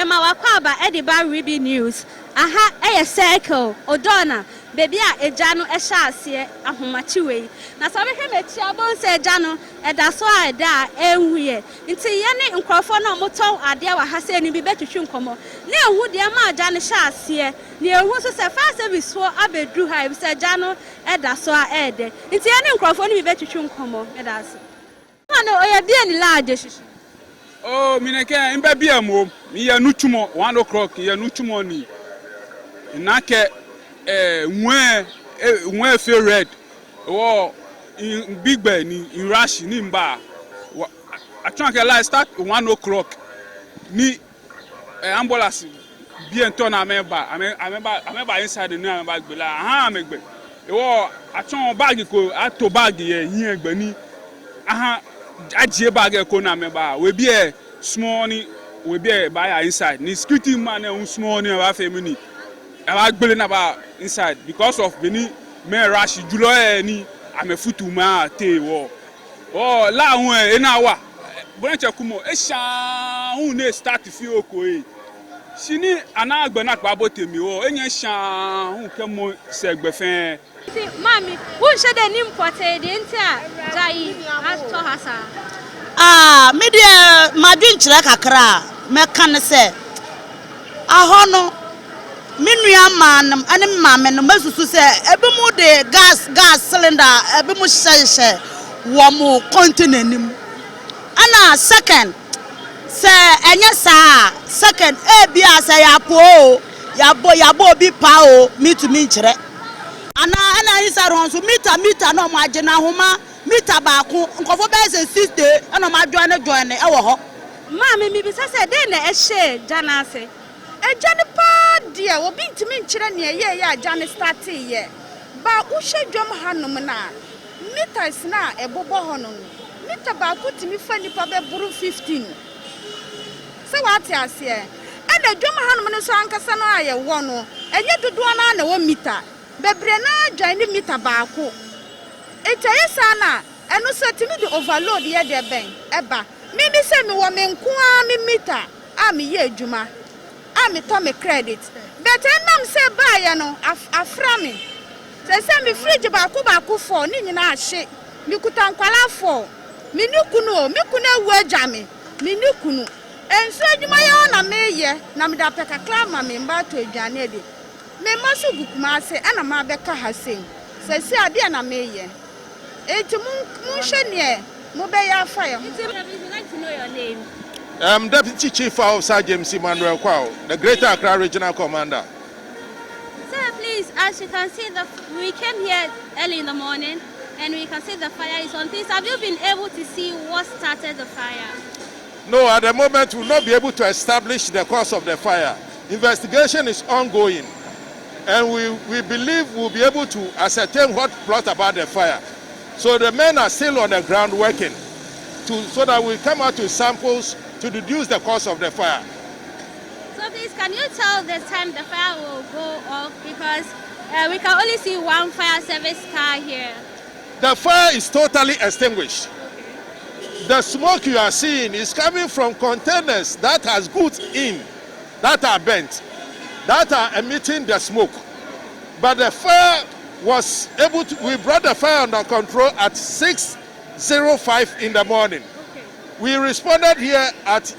ma wakwaba ediba Reeby news. Aha circle Odawnaa baby a eja no ehya ase ahomachiwe. Na so behwe mechi abon se eja no eda so a eda enhuye. Nti ye ne nkrofo na omoton ade wa ha se ni bi betwetwe nkomo. Na ehu de ma aja no hya ase. Na ehu so se fire service wo abedu ha se eja no eda so a ede. Nti ye ne nkrofo ni bi betwetwe nkomo eda ase. Ano oya bia ni large shishi. Oh, mineke imbe bia mo. Mi ya nuchumo 1 o'clock ya nuchumo ni. Nake when feel red or in big bay in rush ni mba. I try to like start 1 o'clock. Ni ambulance bien ton a member. I remember inside the new bag bela. Aha megbe. I try bag ko ato bag ye yin egbe ni. Aha aje bag ko na member. We be a small ni we be buy inside. Ni security man e small ni wa family. I was building about inside because of Beni men rush Juliet ni I'm a foot man te wo. Oh la one ina wa. Branch akumo e sha hu ne start feel okoi. Sini ana agbena gbabo temi wo enye sha hu kemo segbe fen. Mami, who should the name porte the entire Jai as to hasa? Media madwin kyerɛ kakra mɛka ne sɛ ahono minua manam ane mame no masusu sɛ ebe mu de gas cylinder ebe mu hyehye wo mu container nim ana second sɛ enye saa second bia sɛ yabo bi pa o mitumi nkyerɛ ana isa ron so meter no mo agye na homa meter baako nkofo be se 60 ana mo join e wo ho Mami mi bi sɛ den na ehye jana ase ejane pa dia obi ntimi nkyerɛ ne ye ajane start ye ba wo hye dwom hanom na meters na ebobɔ hɔ no meter ba ko timi fa nipa be buru 15 sɛ wate ase ɛna dwom hanom no so ankasa no aye wɔ no enye dodo na wɔ meter bebre na adwane meter ba ko etaye sana ɛno sɛ timi de overload ye de ben eba mi sɛ mi wɔ me nko a mi meter a mi ye adwuma me to me credit but enam say buy no afra me say me fridge ba ko for ni nyina ahye me kuta nkwala for me ni kunu awu agya me ni kunu enso adwuma ye na me ye na me da peka klama me mba to adwane de me maso bukuma ase ana ma beka ha sen say ade na me ye enti mun hye ne mo be ya fa ye I'd like to know your name. Deputy Chief Officer James Emmanuel Kwao, the Greater Accra Regional Commander. Sir, please, as you can see, we came here early in the morning and we can see the fire is on. Please, have you been able to see what started the fire? No, at the moment we will not be able to establish the cause of the fire. Investigation is ongoing and we believe we'll be able to ascertain what brought about the fire. So the men are still on the ground working so that we come out with samples to deduce the cause of the fire. So please, can you tell the time the fire will go off? Because we can only see one fire service car here. The fire is totally extinguished. Okay. The smoke you are seeing is coming from containers that has goods in, that are bent, that are emitting the smoke. But the fire was able to, we brought the fire under control at 6:05 in the morning. We responded here at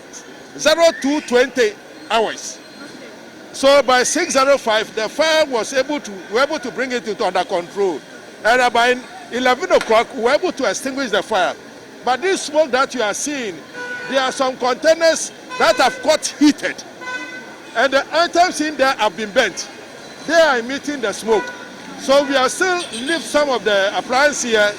02:20 hours. Okay. So by 6:05, the fire was we were able to bring it under control. And by 11 o'clock, we were able to extinguish the fire. But this smoke that you are seeing, there are some containers that have got heated. And the items in there have been bent. They are emitting the smoke. So we are still leave some of the appliances here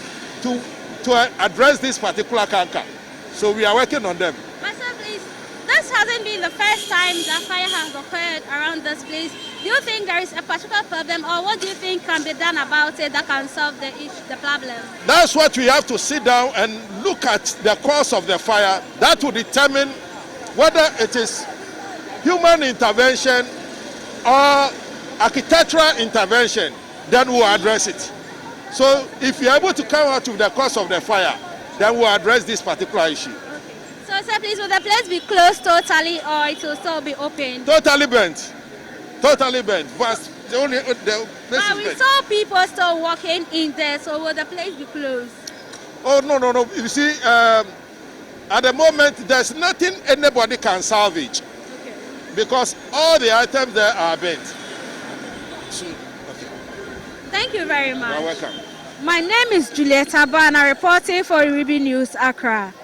to address this particular canker. So we are working on them. Master, please, this hasn't been the first time that fire has occurred around this place. Do you think there is a particular problem, or what do you think can be done about it that can solve the problem? That's what we have to sit down and look at the cause of the fire. That will determine whether it is human intervention or architectural intervention. Then we'll address it. So if you're able to come out with the cause of the fire, then we'll address this particular issue. Okay. So, sir, please, please, will the place be closed totally or it will still be open? Totally burnt. Totally burnt. But the only the place is We burnt. saw people still walking in there, so will the place be closed? Oh, no. You see, at the moment, there's nothing anybody can salvage. Okay. Because all the items there are burnt. So, okay. Thank you very much. You're welcome. My name is Juliet Abana, reporting for Reeby News, Accra.